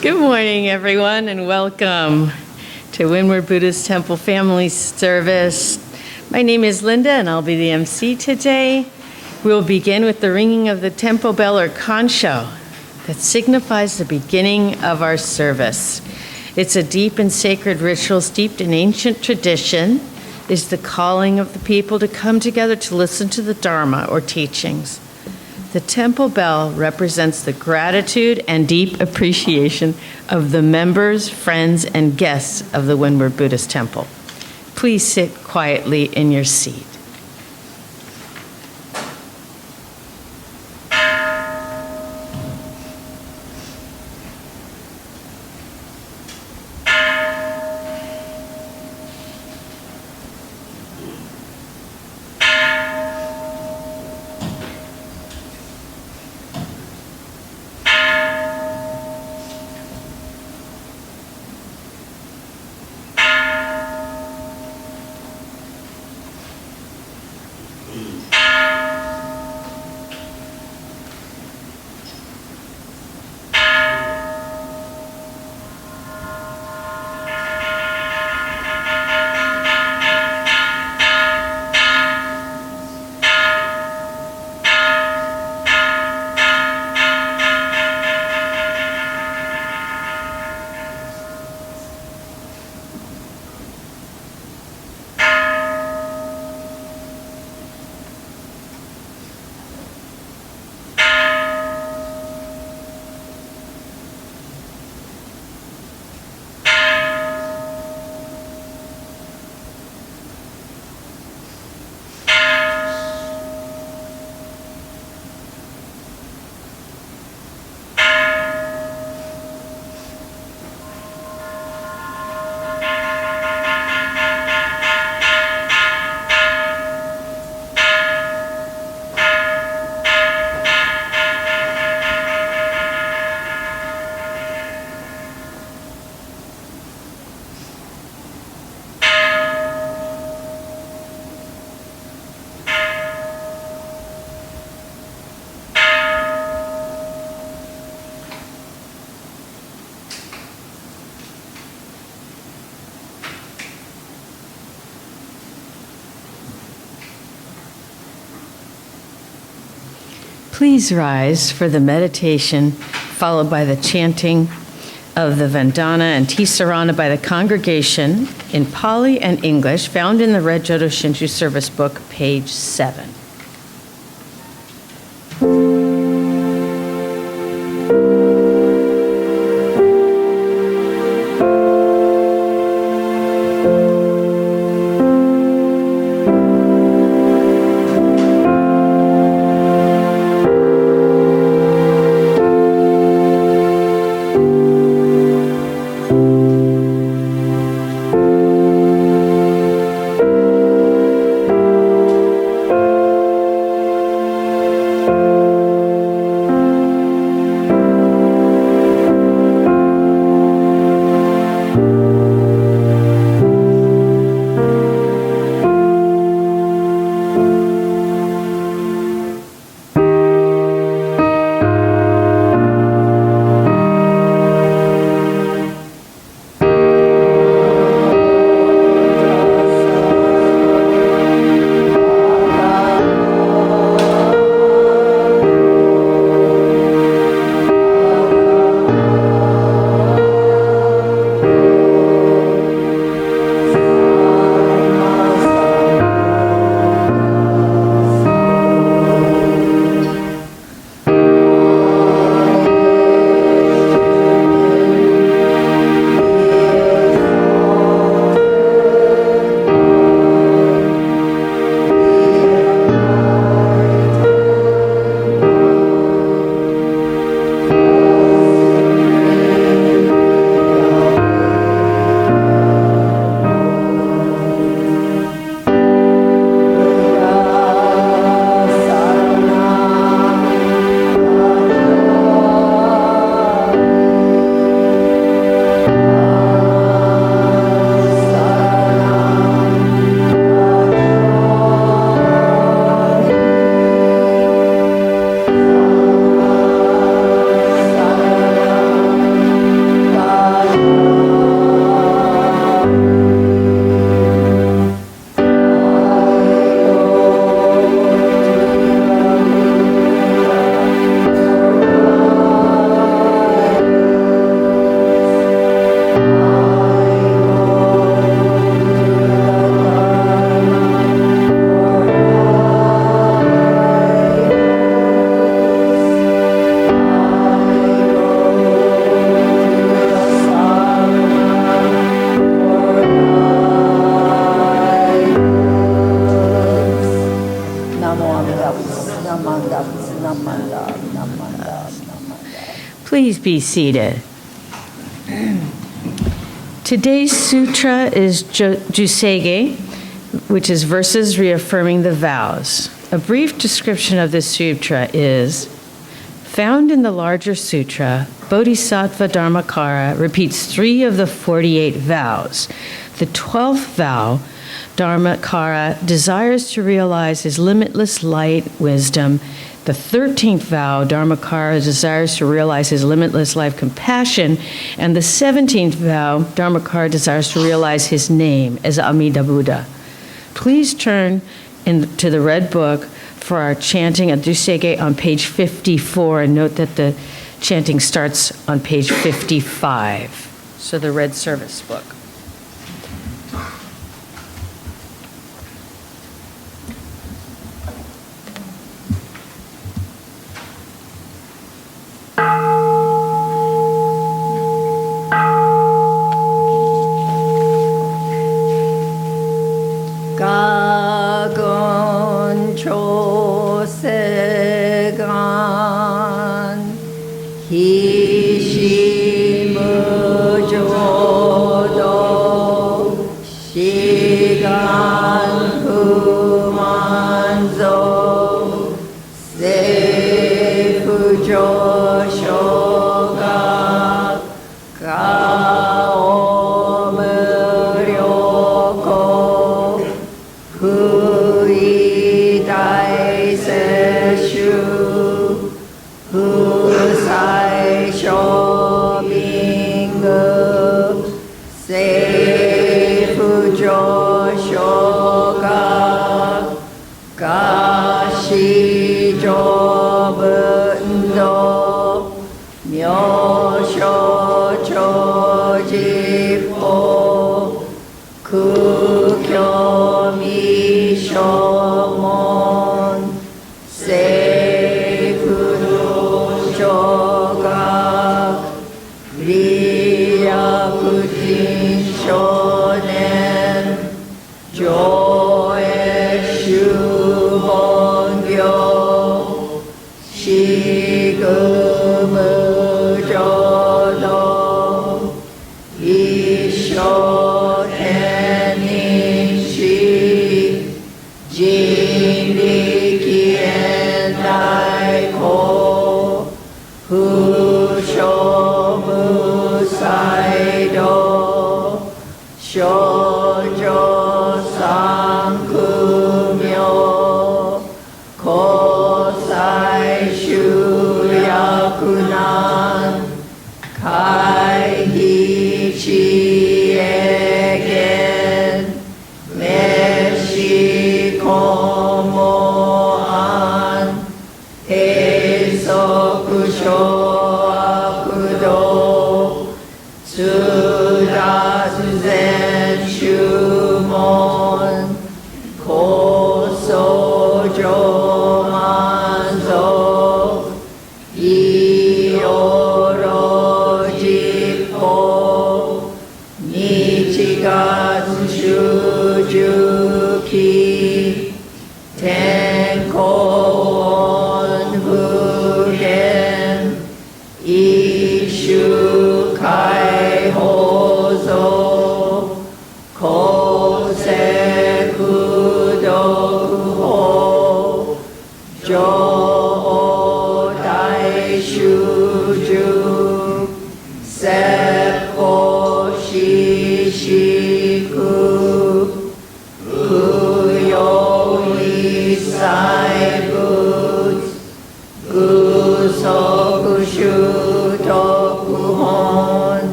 Good morning, everyone, and welcome to Windward Buddhist Temple Family Service. My name is Linda, and I'll be the MC today. We'll begin with the ringing of the temple bell, or Kansho, that signifies the beginning of our service. It's a deep and sacred ritual steeped in ancient tradition. Is the calling of the people to come together to listen to the Dharma, or teachings. The temple bell represents the gratitude and deep appreciation of the members, friends, and guests of the Windward Buddhist Temple. Please sit quietly in your seat. Please rise for the meditation, followed by the chanting of the Vandana Ti-Sarana by the congregation in Pali and English, found in the Red Jodo Shinshu Service Book, page 7. Please be seated. Today's sutra is Juseige, which is verses reaffirming the vows. A brief description of this sutra is, found in the larger sutra, Bodhisattva Dharmakara repeats 3 of the 48 vows. The 12th vow, Dharmakara desires to realize his limitless light, wisdom. The 13th vow, Dharmakara desires to realize his limitless life, compassion. And the 17th vow, Dharmakara desires to realize his name as Amida Buddha. Please turn to the red book for our chanting at Juseige on page 54, and note that the chanting starts on page 55. So the red service book.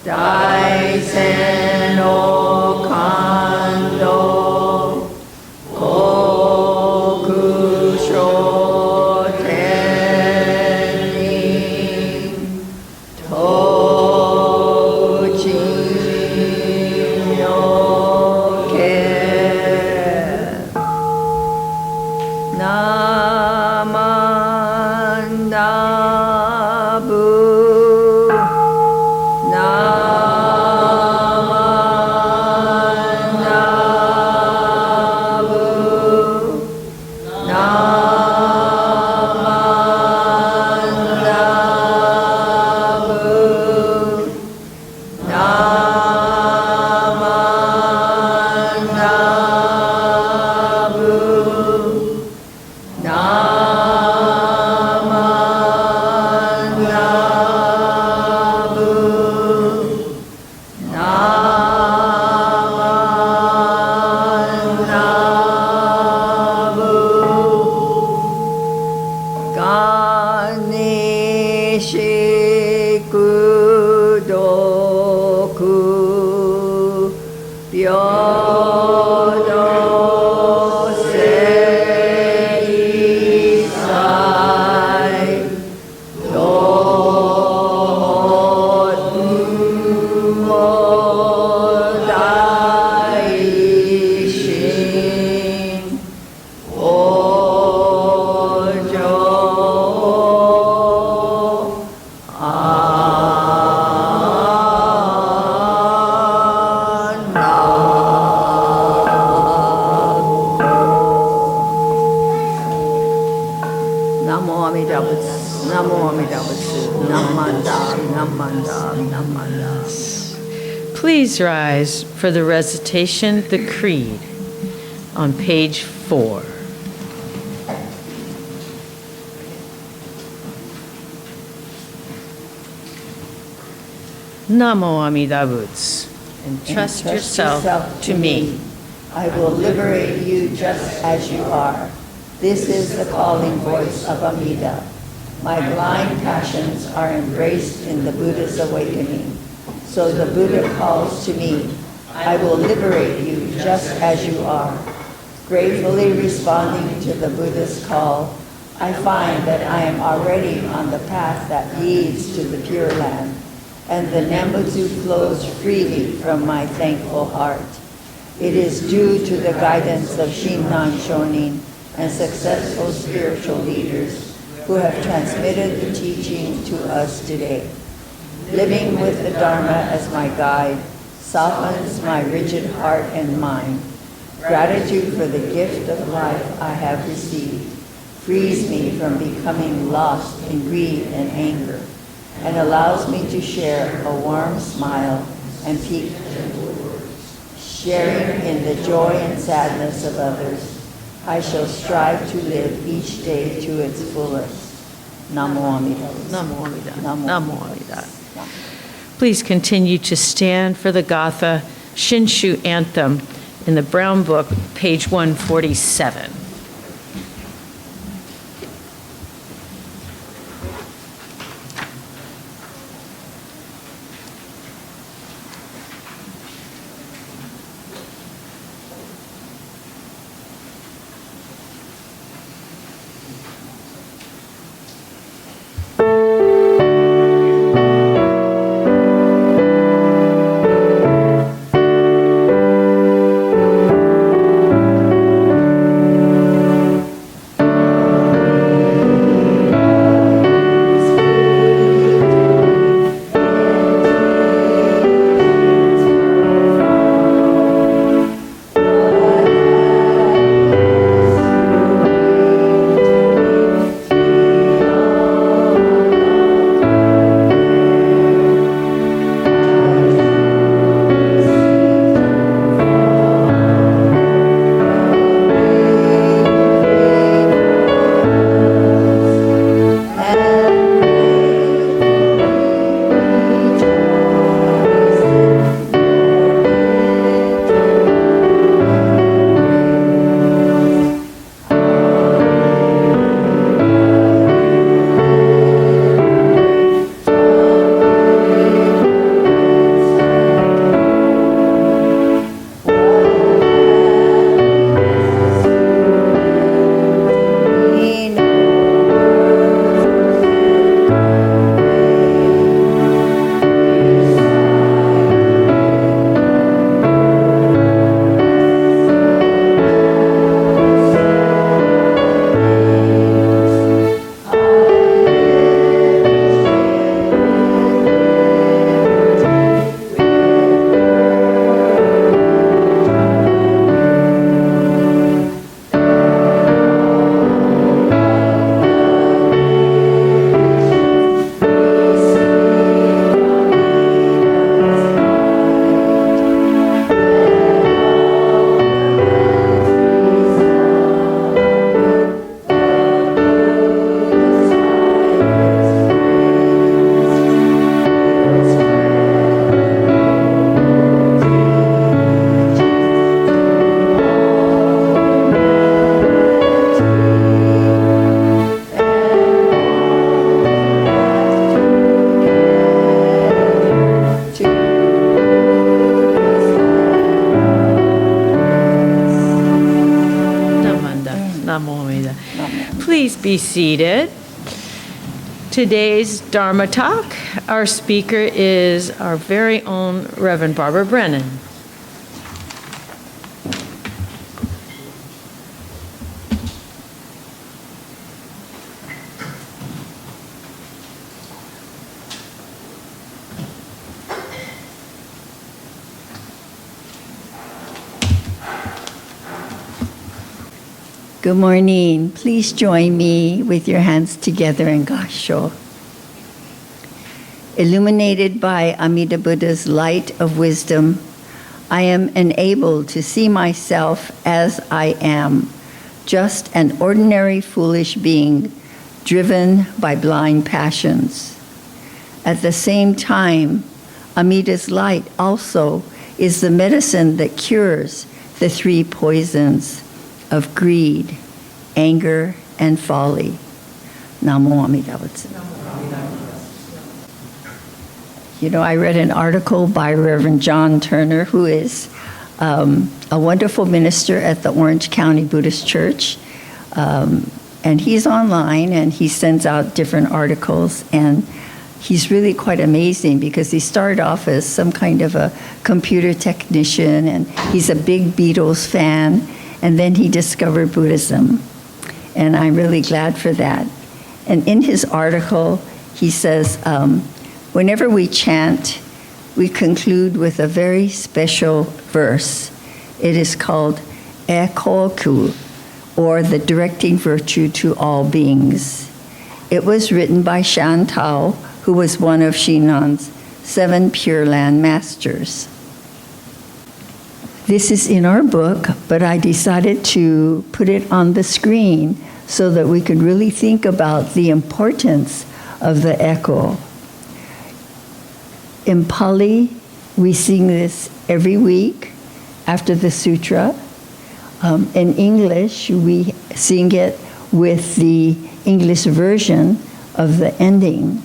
Dai sen Jodo sei sai Dodmo dai Shin Ojo Namo Amida Butsu, Namo Amida Butsu, Namanda, Namanda, Namanda. Please rise for the recitation, the Creed, on page 4. Namo Amida Butsu. Entrust yourself to me. I will liberate you just as you are. This is the calling voice of Amida. My blind passions are embraced in the Buddha's awakening. So the Buddha calls to me. I will liberate you just as you are. Gratefully responding to the Buddha's call, I find that I am already on the path that leads to the Pure Land, and the Nembutsu flows freely from my thankful heart. It is due to the guidance of Shinran Shonin and successful spiritual leaders who have transmitted the teaching to us today. Living with the Dharma as my guide softens my rigid heart and mind. Gratitude for the gift of life I have received frees me from becoming lost in greed and anger, and allows me to share a warm smile and peak, sharing in the joy and sadness of others. I shall strive to live each day to its fullest. Namo Amida. Namo Amida. Namo Amida. Please continue to stand for the Gatha Shinshu Anthem in the Brown Book, page 147. be seated. Today's Dharma talk, our speaker is our very own Reverend Barbara Brennan. Good morning. Please join me with your hands together in Kansho. Illuminated by Amida Buddha's light of wisdom, I am enabled to see myself as I am, just an ordinary foolish being driven by blind passions. At the same time, Amida's light also is the medicine that cures the three poisons of greed, anger, and folly. Namo Amida Butsu. You know, I read an article by Reverend John Turner, who is a wonderful minister at the Orange County Buddhist Church. And he's online, and he sends out different articles. And he's really quite amazing because he started off as some kind of a computer technician, and he's a big Beatles fan. And then he discovered Buddhism, and I'm really glad for that. And in his article, he says, whenever we chant, we conclude with a very special verse. It is called Ekoku, or the directing virtue to all beings. It was written by Shantou, who was one of Shinnan's 7 Pure Land masters. This is in our book, but I decided to put it on the screen so that we could really think about the importance of the echo. In Pali, we sing this every week after the Sutra. In English, we sing it with the English version of the ending.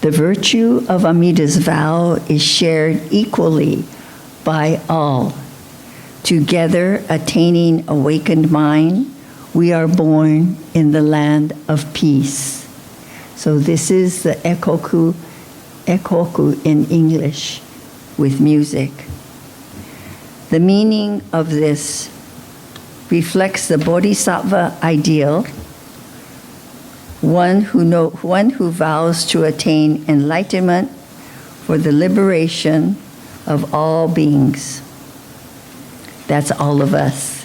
The virtue of Amida's vow is shared equally by all. Together, attaining awakened mind, we are born in the land of peace. So this is the ekoku in English with music. The meaning of this reflects the bodhisattva ideal, one who vows to attain enlightenment for the liberation of all beings. That's all of us.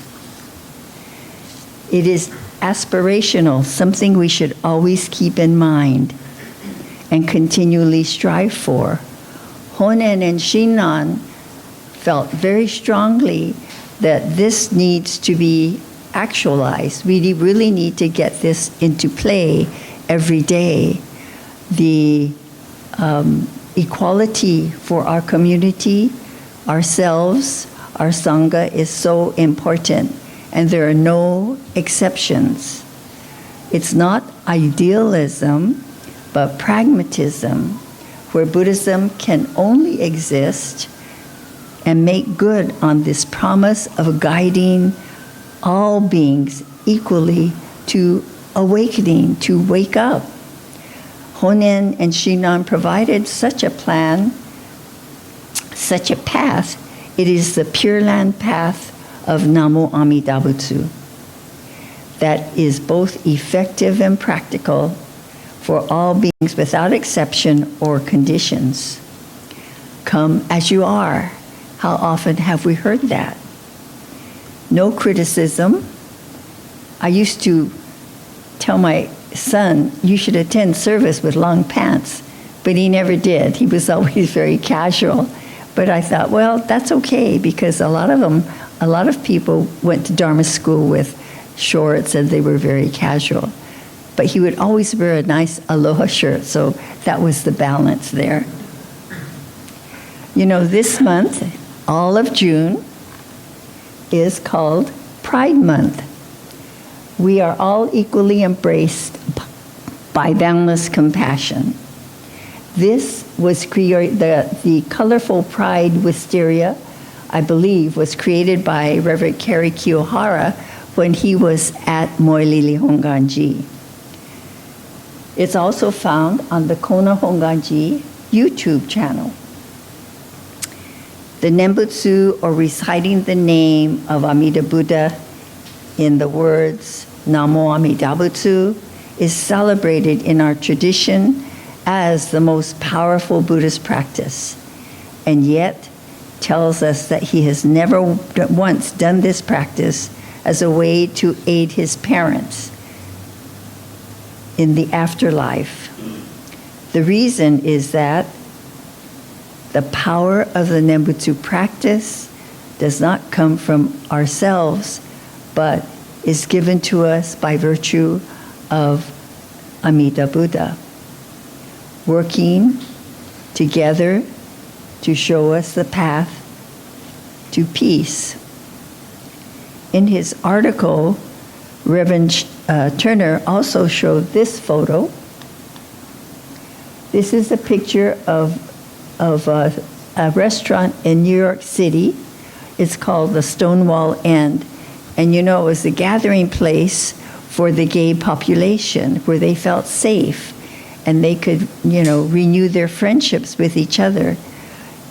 It is aspirational, something we should always keep in mind and continually strive for. Honen and Shinran felt very strongly that this needs to be actualized. We really need to get this into play every day. The equality for our community, ourselves, our Sangha is so important, and there are no exceptions. It's not idealism, but pragmatism, where Buddhism can only exist and make good on this promise of guiding all beings equally to awakening, to wake up. Honen and Shinran provided such a plan, such a path. It is the Pure Land path of Namo Amida Butsu that is both effective and practical for all beings without exception or conditions. Come as you are. How often have we heard that? No criticism. I used to tell my son, you should attend service with long pants, but he never did. He was always very casual. But I thought, well, that's okay, because a lot of people went to Dharma school with shorts and they were very casual. But he would always wear a nice aloha shirt, so that was the balance there. You know, this month, all of June, is called Pride Month. We are all equally embraced by boundless compassion. This was created, the colorful pride wisteria, I believe, was created by Reverend Kerry Kiyohara when he was at Moilili Hongwanji. It's also found on the Kona Hongwanji YouTube channel. The Nembutsu, or reciting the name of Amida Buddha in the words Namo Amida Butsu, is celebrated in our tradition as the most powerful Buddhist practice, and yet tells us that he has never once done this practice as a way to aid his parents in the afterlife. The reason is that the power of the Nembutsu practice does not come from ourselves, but is given to us by virtue of Amida Buddha, working together to show us the path to peace. In his article, Reverend Turner also showed this photo. This is a picture of a restaurant in New York City. It's called the Stonewall Inn. And you know, it was the gathering place for the gay population where they felt safe and they could, renew their friendships with each other.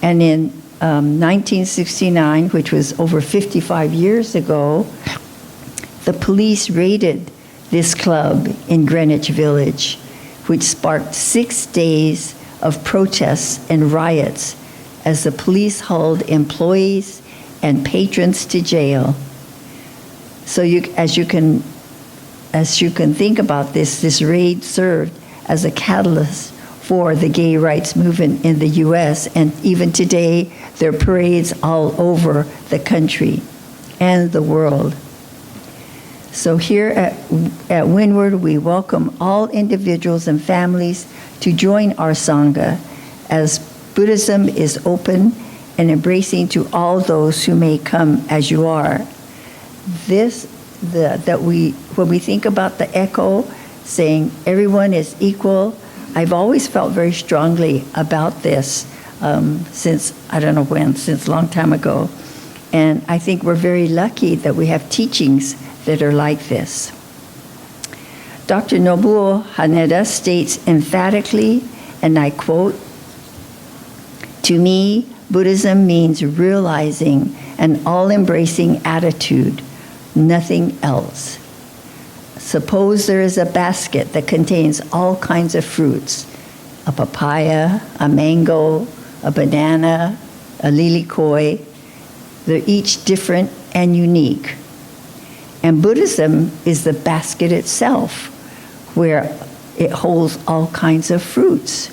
And in 1969, which was over 55 years ago, the police raided this club in Greenwich Village, which sparked 6 days of protests and riots as the police hauled employees and patrons to jail. So as you can think about this raid served as a catalyst for the gay rights movement in the U.S., and even today, there are parades all over the country and the world. So here at Windward, we welcome all individuals and families to join our Sangha, as Buddhism is open and embracing to all those who may come as you are. When we think about the echo saying everyone is equal, I've always felt very strongly about this since a long time ago. And I think we're very lucky that we have teachings that are like this. Dr. Nobuo Haneda states emphatically, and I quote, "To me, Buddhism means realizing an all-embracing attitude, nothing else. Suppose there is a basket that contains all kinds of fruits, a papaya, a mango, a banana, a lilikoi. They're each different and unique. And Buddhism is the basket itself, where it holds all kinds of fruits.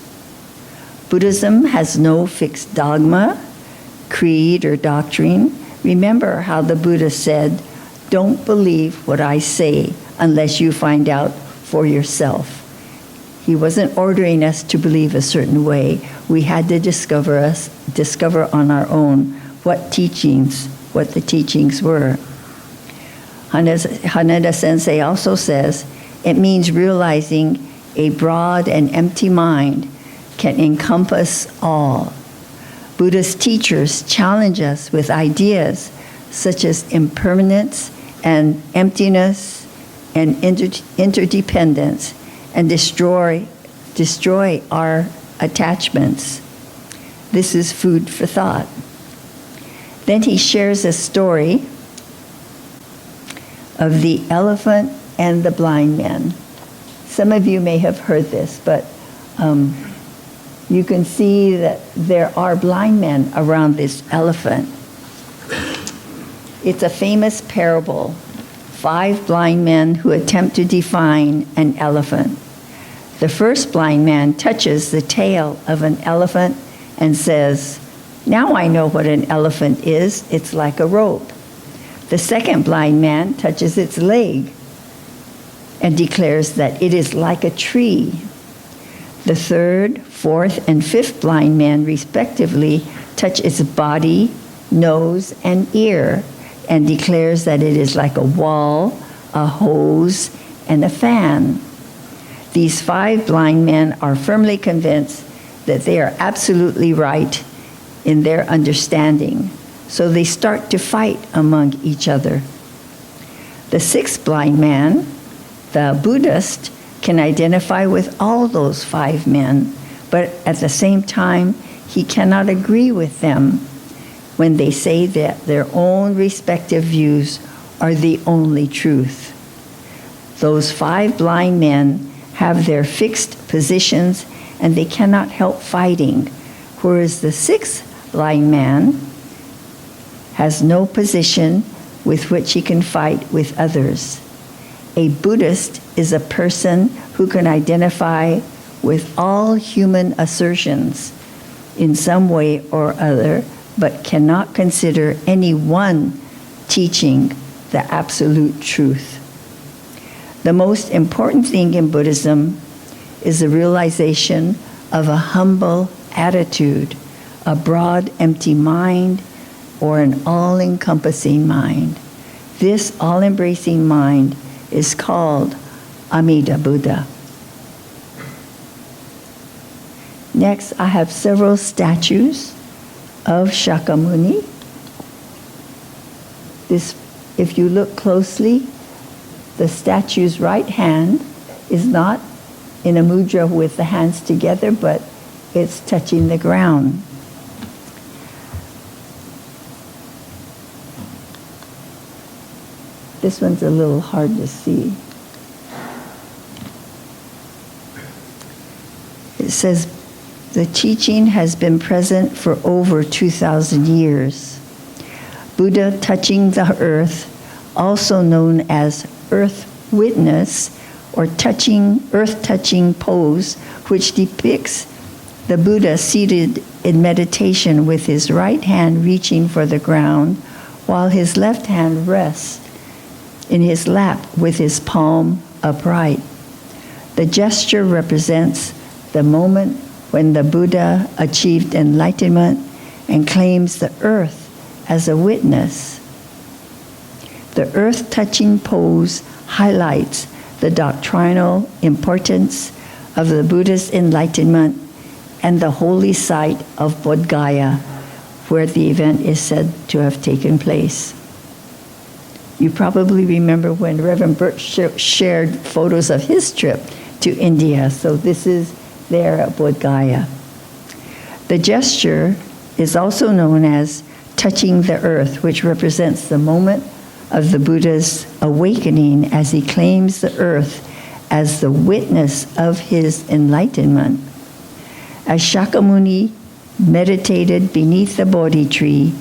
Buddhism has no fixed dogma, creed, or doctrine. Remember how the Buddha said, 'Don't believe what I say unless you find out for yourself.' He wasn't ordering us to believe a certain way. We had to discover on our own what the teachings were. Haneda Sensei also says, it means realizing a broad and empty mind can encompass all. Buddhist teachers challenge us with ideas such as impermanence and emptiness and interdependence, and destroy our attachments. This is food for thought. Then he shares a story of the elephant and the blind man. Some of you may have heard this, but you can see that there are blind men around this elephant. It's a famous parable, 5 blind men who attempt to define an elephant. The first blind man touches the tail of an elephant and says, "Now I know what an elephant is. It's like a rope." The second blind man touches its leg and declares that it is like a tree. The third, fourth, and fifth blind man respectively touch its body, nose, and ear, and declares that it is like a wall, a hose, and a fan. These 5 blind men are firmly convinced that they are absolutely right in their understanding, so they start to fight among each other. The sixth blind man, the Buddhist, can identify with all those 5 men, but at the same time, he cannot agree with them when they say that their own respective views are the only truth. Those 5 blind men have their fixed positions and they cannot help fighting, whereas the sixth blind man has no position with which he can fight with others. A Buddhist is a person who can identify with all human assertions in some way or other, but cannot consider any one teaching the absolute truth. The most important thing in Buddhism is the realization of a humble attitude, a broad, empty mind, or an all-encompassing mind. This all-embracing mind is called Amida Buddha. Next, I have several statues of Shakyamuni. This, if you look closely, the statue's right hand is not in a mudra with the hands together, but it's touching the ground. This one's a little hard to see. It says, the teaching has been present for over 2,000 years. Buddha touching the earth, also known as earth witness or earth-touching pose, which depicts the Buddha seated in meditation with his right hand reaching for the ground, while his left hand rests in his lap with his palm upright. The gesture represents the moment when the Buddha achieved enlightenment and claims the earth as a witness. The earth-touching pose highlights the doctrinal importance of the Buddha's enlightenment and the holy site of Bodh Gaya, where the event is said to have taken place. You probably remember when Reverend Bert shared photos of his trip to India, so this is there at Bodh Gaya. The gesture is also known as touching the earth, which represents the moment of the Buddha's awakening as he claims the earth as the witness of his enlightenment. As Shakyamuni meditated beneath the Bodhi tree,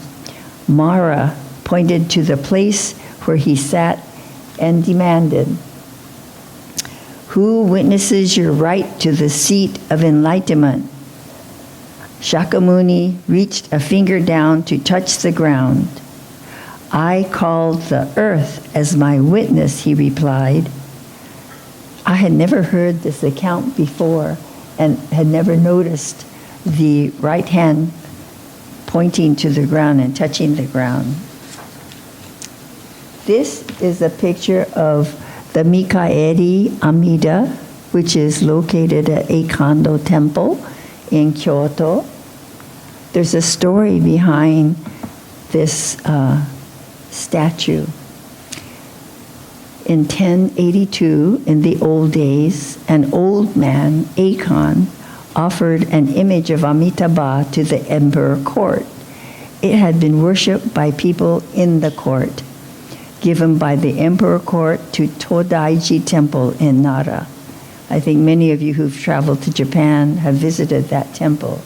Mara pointed to the place where he sat and demanded, "Who witnesses your right to the seat of enlightenment?" Shakyamuni reached a finger down to touch the ground. "I called the earth as my witness," he replied. I had never heard this account before and had never noticed the right hand pointing to the ground and touching the ground. This is a picture of the Mikaeri Amida, which is located at Eikando Temple in Kyoto. There's a story behind this statue. In 1082, in the old days, an old man, Eikon, offered an image of Amitabha to the emperor court. It had been worshipped by people in the court, given by the emperor court to Todaiji Temple in Nara. I think many of you who've traveled to Japan have visited that temple.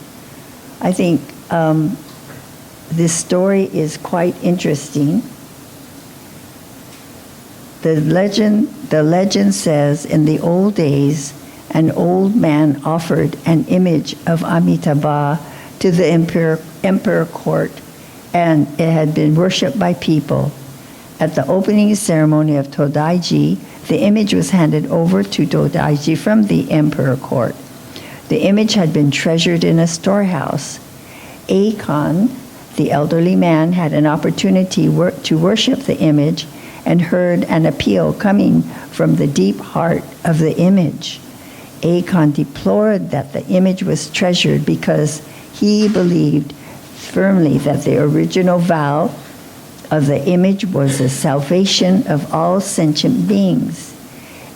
I think this story is quite interesting. The legend says, in the old days, an old man offered an image of Amitabha to the emperor court, and it had been worshipped by people. At the opening ceremony of Todaiji, the image was handed over to Todaiji from the emperor court. The image had been treasured in a storehouse. Eikon, the elderly man, had an opportunity to worship the image and heard an appeal coming from the deep heart of the image. Eikon deplored that the image was treasured because he believed firmly that the original vow of the image was the salvation of all sentient beings.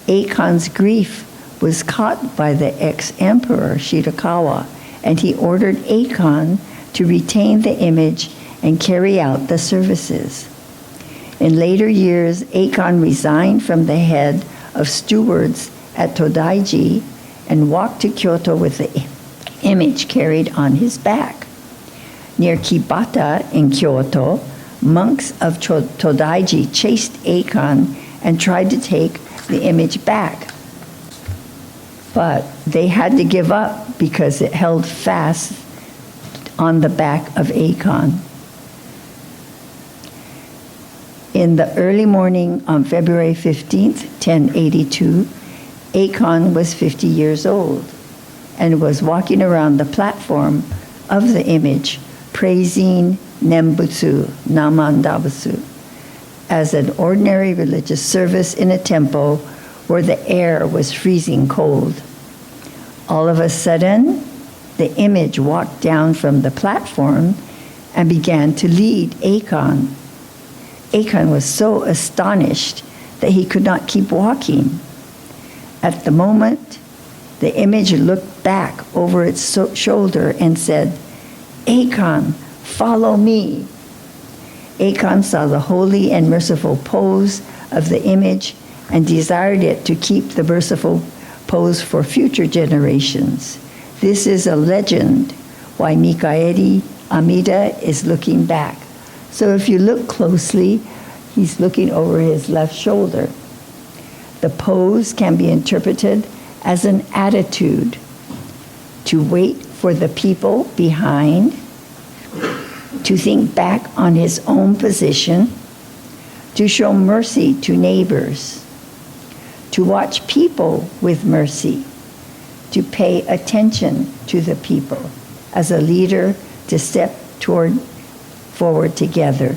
Eikon's grief was caught by the ex-emperor Shirakawa, and he ordered Eikon to retain the image and carry out the services. In later years, Eikon resigned from the head of stewards at Todaiji and walked to Kyoto with the image carried on his back. Near Kibata in Kyoto, monks of Todaiji chased Eikon and tried to take the image back. But they had to give up because it held fast on the back of Eikon. In the early morning on February 15th, 1082, Eikon was 50 years old and was walking around the platform of the image, praising Nembutsu, Namandabusu, as an ordinary religious service in a temple where the air was freezing cold. All of a sudden, the image walked down from the platform and began to lead Eikon. Eikon was so astonished that he could not keep walking. At the moment, the image looked back over its shoulder and said, "Eikon, follow me." Eikon saw the holy and merciful pose of the image and desired it to keep the merciful pose for future generations. This is a legend why Mikaeri Amida is looking back. So if you look closely, he's looking over his left shoulder. The pose can be interpreted as an attitude to wait for the people behind, to think back on his own position, to show mercy to neighbors, to watch people with mercy, to pay attention to the people, as a leader to step forward together.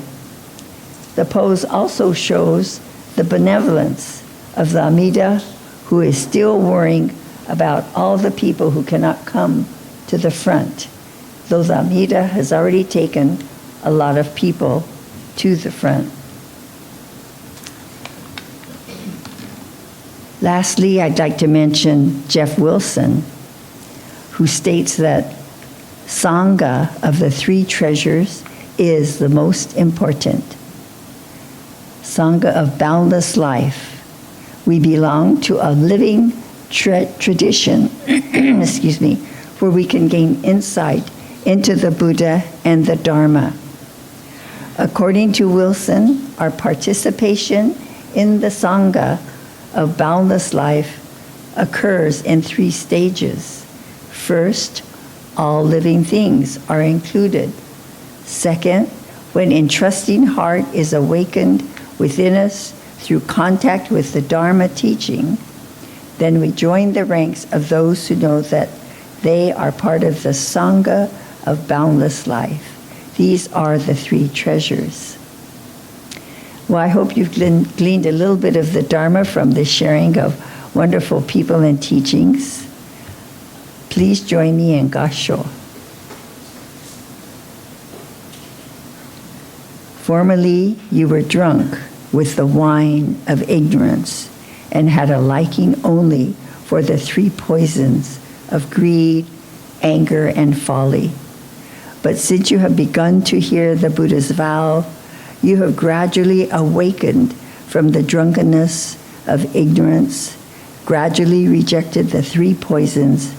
The pose also shows the benevolence of the Amida, who is still worrying about all the people who cannot come to the front, though the Amida has already taken a lot of people to the front. Lastly, I'd like to mention Jeff Wilson, who states that Sangha of the three treasures is the most important. Sangha of boundless life. We belong to a living tradition, excuse me, where we can gain insight into the Buddha and the Dharma. According to Wilson, our participation in the Sangha of boundless life occurs in 3 stages. First, all living things are included. Second, when entrusting heart is awakened within us through contact with the Dharma teaching, then we join the ranks of those who know that they are part of the Sangha of boundless life. These are the 3 treasures. Well, I hope you've gleaned a little bit of the Dharma from the sharing of wonderful people and teachings. Please join me in Gassho. Formerly, you were drunk with the wine of ignorance and had a liking only for the 3 poisons of greed, anger, and folly. But since you have begun to hear the Buddha's vow, you have gradually awakened from the drunkenness of ignorance, gradually rejected the 3 poisons,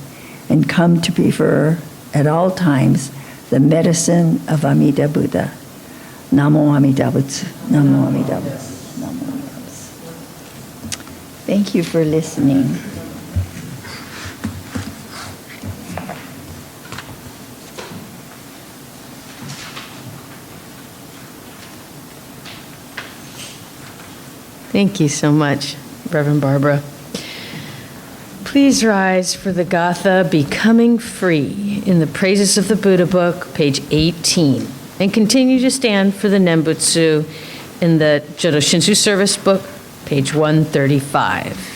and come to prefer at all times the medicine of Amida Buddha. Namo Amida Butsu, Namo Amida Butsu, Namo Amida Butsu. Thank you for listening. Thank you so much, Reverend Barbara. Please rise for the Gatha, Becoming Free, in the Praises of the Buddha book, page 18. And continue to stand for the Nembutsu in the Jodo Shinshu service book, page 135.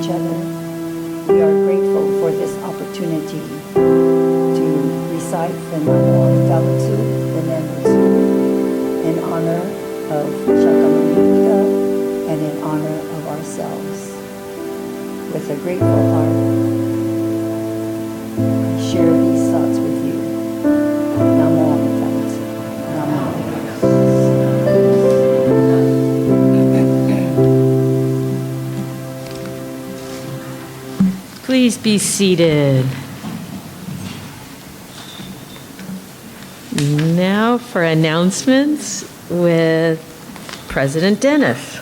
each other. We are grateful for this opportunity to recite the Nembutsu, the Nembutsu, in honor of Shakyamuni Buddha and in honor of ourselves. With a grateful heart, I share these thoughts with you. Namo Amitabha. Namo. Please be seated. Now for announcements with President Dennis.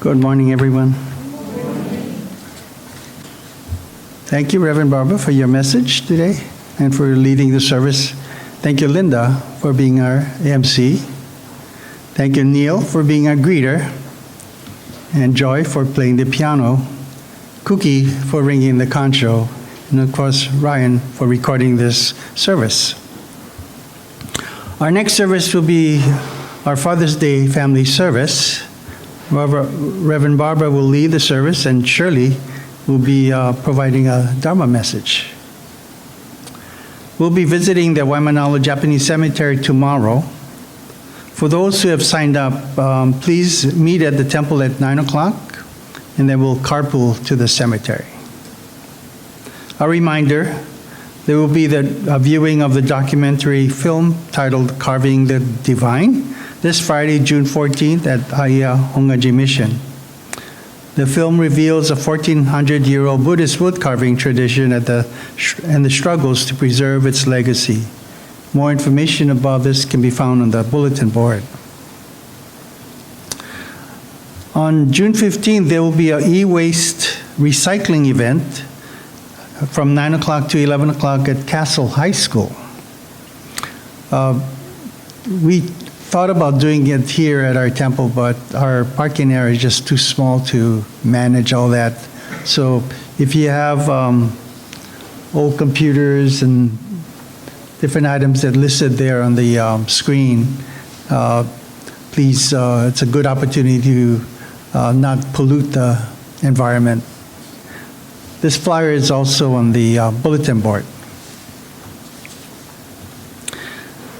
Good morning, everyone. Thank you, Reverend Barbara, for your message today and for leading the service. Thank you, Linda, for being our MC. Thank you, Neil, for being our greeter, and Joy for playing the piano, Cookie for ringing the Kansho, and of course, Ryan for recording this service. Our next service will be our Father's Day family service. Reverend Barbara will lead the service, and Shirley will be providing a Dharma message. We'll be visiting the Waimanalo Japanese Cemetery tomorrow. For those who have signed up, please meet at the temple at 9 o'clock, and then we'll carpool to the cemetery. A reminder, there will be the viewing of the documentary film titled Carving the Divine, this Friday, June 14th at Aiya Hongwanji Mission. The film reveals a 1,400-year-old Buddhist wood carving tradition and the struggles to preserve its legacy. More information about this can be found on the bulletin board. On June 15th, there will be an e-waste recycling event from 9 o'clock to 11 o'clock at Castle High School. We thought about doing it here at our temple, but our parking area is just too small to manage all that. So if you have old computers and different items that are listed there on the screen, please, it's a good opportunity to not pollute the environment. This flyer is also on the bulletin board.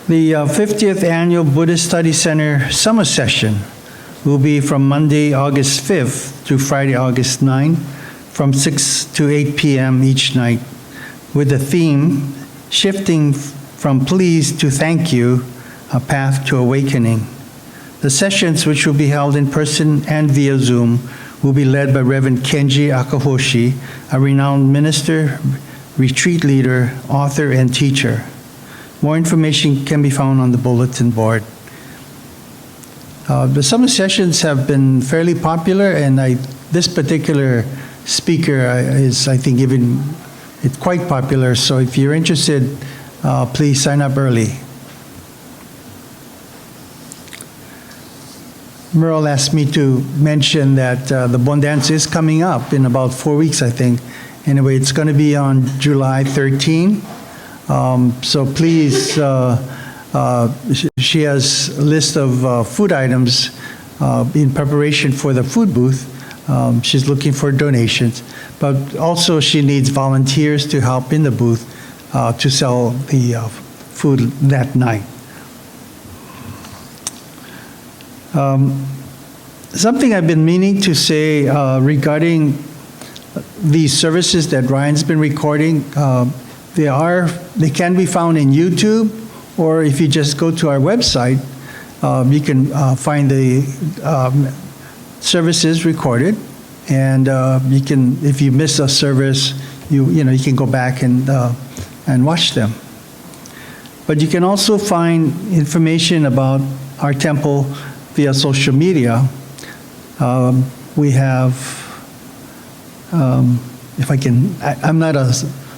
The 50th Annual Buddhist Study Center Summer Session will be from Monday, August 5th to Friday, August 9th, from 6 to 8 p.m. each night, with the theme, Shifting from Please to Thank You, A Path to Awakening. The sessions, which will be held in person and via Zoom, will be led by Reverend Kenji Akahoshi, a renowned minister, retreat leader, author, and teacher. More information can be found on the bulletin board. The summer sessions have been fairly popular, and this particular speaker is, I think, even it's quite popular. So if you're interested, please sign up early. Merle asked me to mention that the Bon Dance is coming up in about 4 weeks, I think. Anyway, it's going to be on July 13. So please, she has a list of food items in preparation for the food booth. She's looking for donations, but also she needs volunteers to help in the booth to sell the food that night. Something I've been meaning to say regarding these services that Ryan's been recording, they can be found in YouTube, or if you just go to our website, you can find the services recorded, and you can, if you miss a service, you can go back and watch them. But you can also find information about our temple via social media. We have, if I can, I'm not a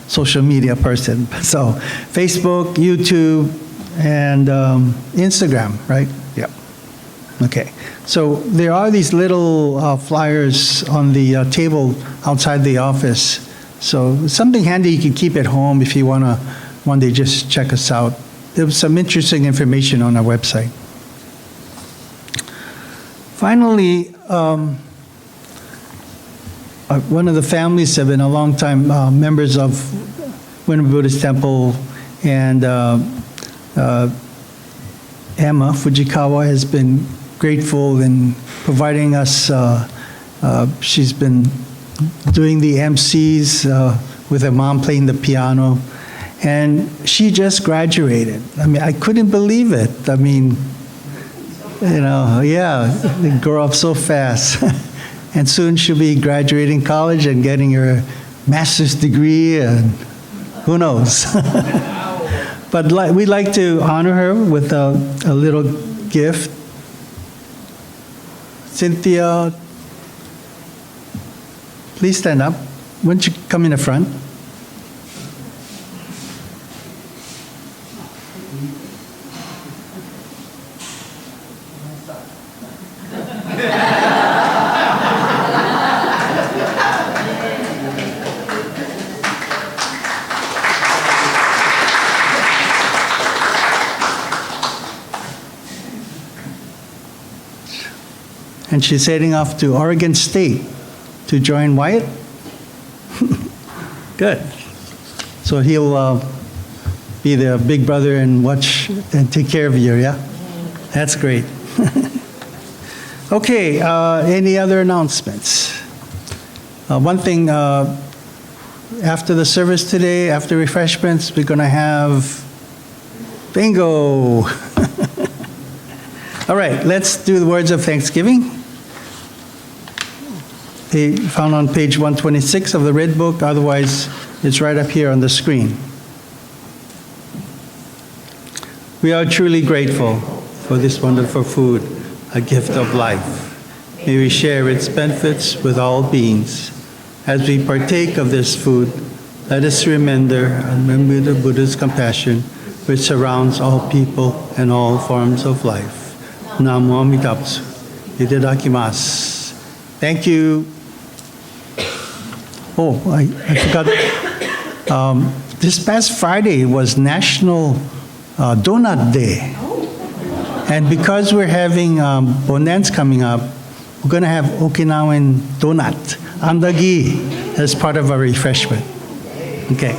social media person, so Facebook, YouTube, and Instagram, right? Yep. Okay. So there are these little flyers on the table outside the office. So something handy you can keep at home if you want to one day just check us out. There's some interesting information on our website. Finally, one of the families have been a long time members of Windward Buddhist Temple, and Emma Fujikawa has been grateful in providing us. She's been doing the MCs with her mom playing the piano, and she just graduated. I mean, I couldn't believe it. I mean, they grow up so fast. And soon she'll be graduating college and getting her master's degree, and who knows. But we'd like to honor her with a little gift. Cynthia, please stand up. Why don't you come in the front? And she's heading off to Oregon State to join Wyatt. Good. So he'll be the big brother and watch and take care of you, yeah? That's great. Okay, any other announcements? One thing, after the service today, after refreshments, we're going to have bingo. All right, let's do the words of thanksgiving. Found on page 126 of the Red Book. Otherwise, it's right up here on the screen. We are truly grateful for this wonderful food, a gift of life. May we share its benefits with all beings. As we partake of this food, let us remember the Buddha's compassion, which surrounds all people and all forms of life. Namo Amida Butsu. Itadakimasu. Thank you. Oh, I forgot. This past Friday was National Donut Day. And because we're having Bonans coming up, we're going to have Okinawan donut, andagi, as part of our refreshment. Okay.